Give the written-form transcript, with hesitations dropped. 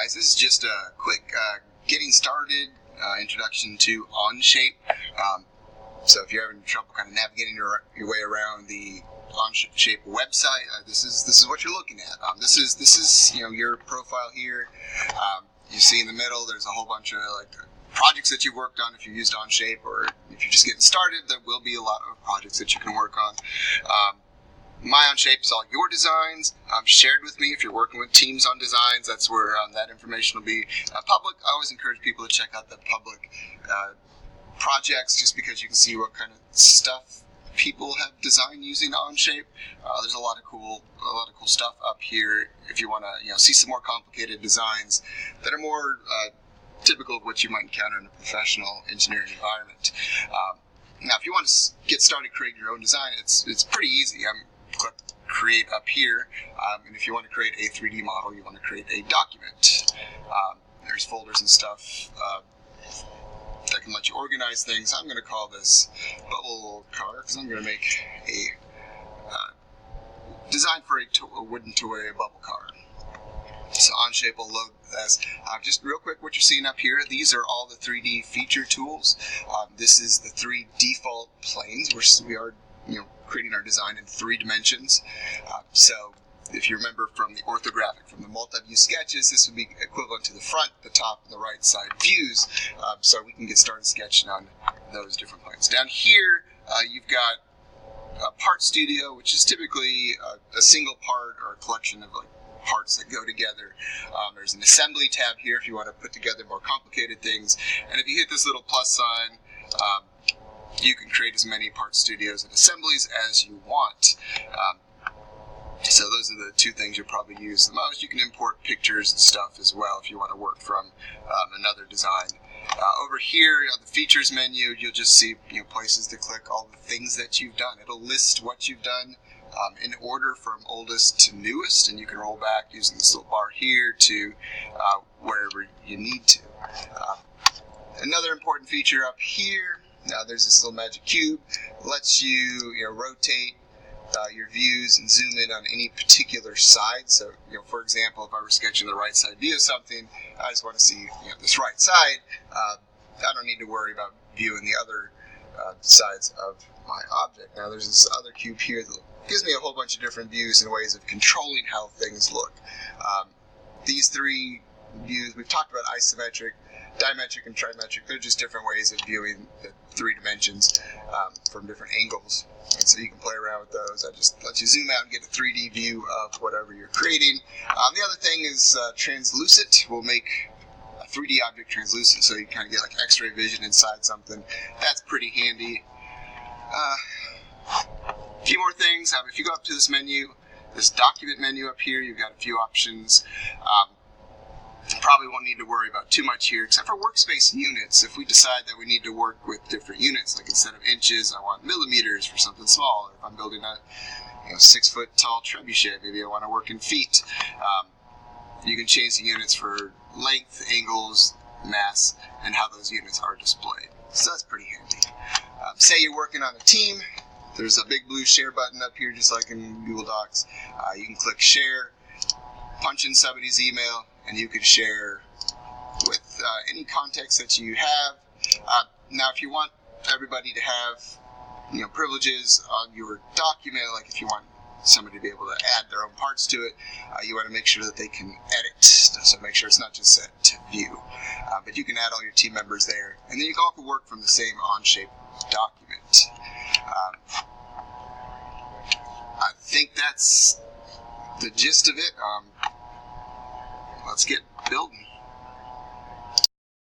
guys, this is just a quick getting started introduction to Onshape. So if you're having trouble kind of navigating your way around the Onshape website, this is what you're looking at. This is your profile here. You see in the middle, there's a whole bunch of projects that you've worked on if you used Onshape, or if you're just getting started, there will be a lot of projects that you can work on. My Onshape is all your designs shared with me. If you're working with teams on designs, that's where that information will be public. I always encourage people to check out the public projects, just because you can see what kind of stuff people have designed using Onshape. There's a lot of cool stuff up here. If you want to see some more complicated designs that are more typical of what you might encounter in a professional engineering environment. Now, if you want to get started creating your own design, it's pretty easy. Click create up here, and if you want to create a 3D model, you want to create a document. There's folders and stuff that can let you organize things. I'm going to call this bubble car because I'm going to make a design for a wooden toy bubble car. So Onshape will load this. Just real quick, what you're seeing up here, these are all the 3D feature tools. This is the 3 default planes. We are creating our design in 3 dimensions. So if you remember from the orthographic, from the multi-view sketches, this would be equivalent to the front, the top, and the right side views. So we can get started sketching on those different planes. Down here, you've got a part studio, which is typically a single part or a collection of parts that go together. There's an assembly tab here if you want to put together more complicated things. And if you hit this little plus sign, you can create as many part studios and assemblies as you want. So those are the 2 things you'll probably use the most. You can import pictures and stuff as well if you want to work from another design. Over here on the features menu, you'll just see places to click all the things that you've done. It'll list what you've done in order from oldest to newest, and you can roll back using this little bar here to wherever you need to. Another important feature up here, now there's this little magic cube. It lets you rotate your views and zoom in on any particular side. So, for example, if I were sketching the right side view of something, I just want to see this right side. I don't need to worry about viewing the other sides of my object. Now there's this other cube here that gives me a whole bunch of different views and ways of controlling how things look. These 3 views, we've talked about isometric, dimetric, and trimetric. They're just different ways of viewing the 3 dimensions from different angles. And so you can play around with those. I just let you zoom out and get a 3D view of whatever you're creating. The other thing is translucent. We'll make a 3D object translucent, so you kind of get like X-ray vision inside something. That's pretty handy. A few more things. If you go up to this menu, this document menu up here, you've got a few options. Probably won't need to worry about too much here, except for workspace units. If we decide that we need to work with different units, like instead of inches, I want millimeters for something small. Or if I'm building a 6-foot tall trebuchet, maybe I want to work in feet. You can change the units for length, angles, mass, and how those units are displayed. So that's pretty handy. Say you're working on a team. There's a big blue share button up here, just like in Google Docs. You can click share, punch in somebody's email, and you can share with any context that you have. Now, if you want everybody to have privileges on your document, like if you want somebody to be able to add their own parts to it, you want to make sure that they can edit. So make sure it's not just set to view. But you can add all your team members there, and then you can all work from the same Onshape document. I think that's the gist of it. Let's get building.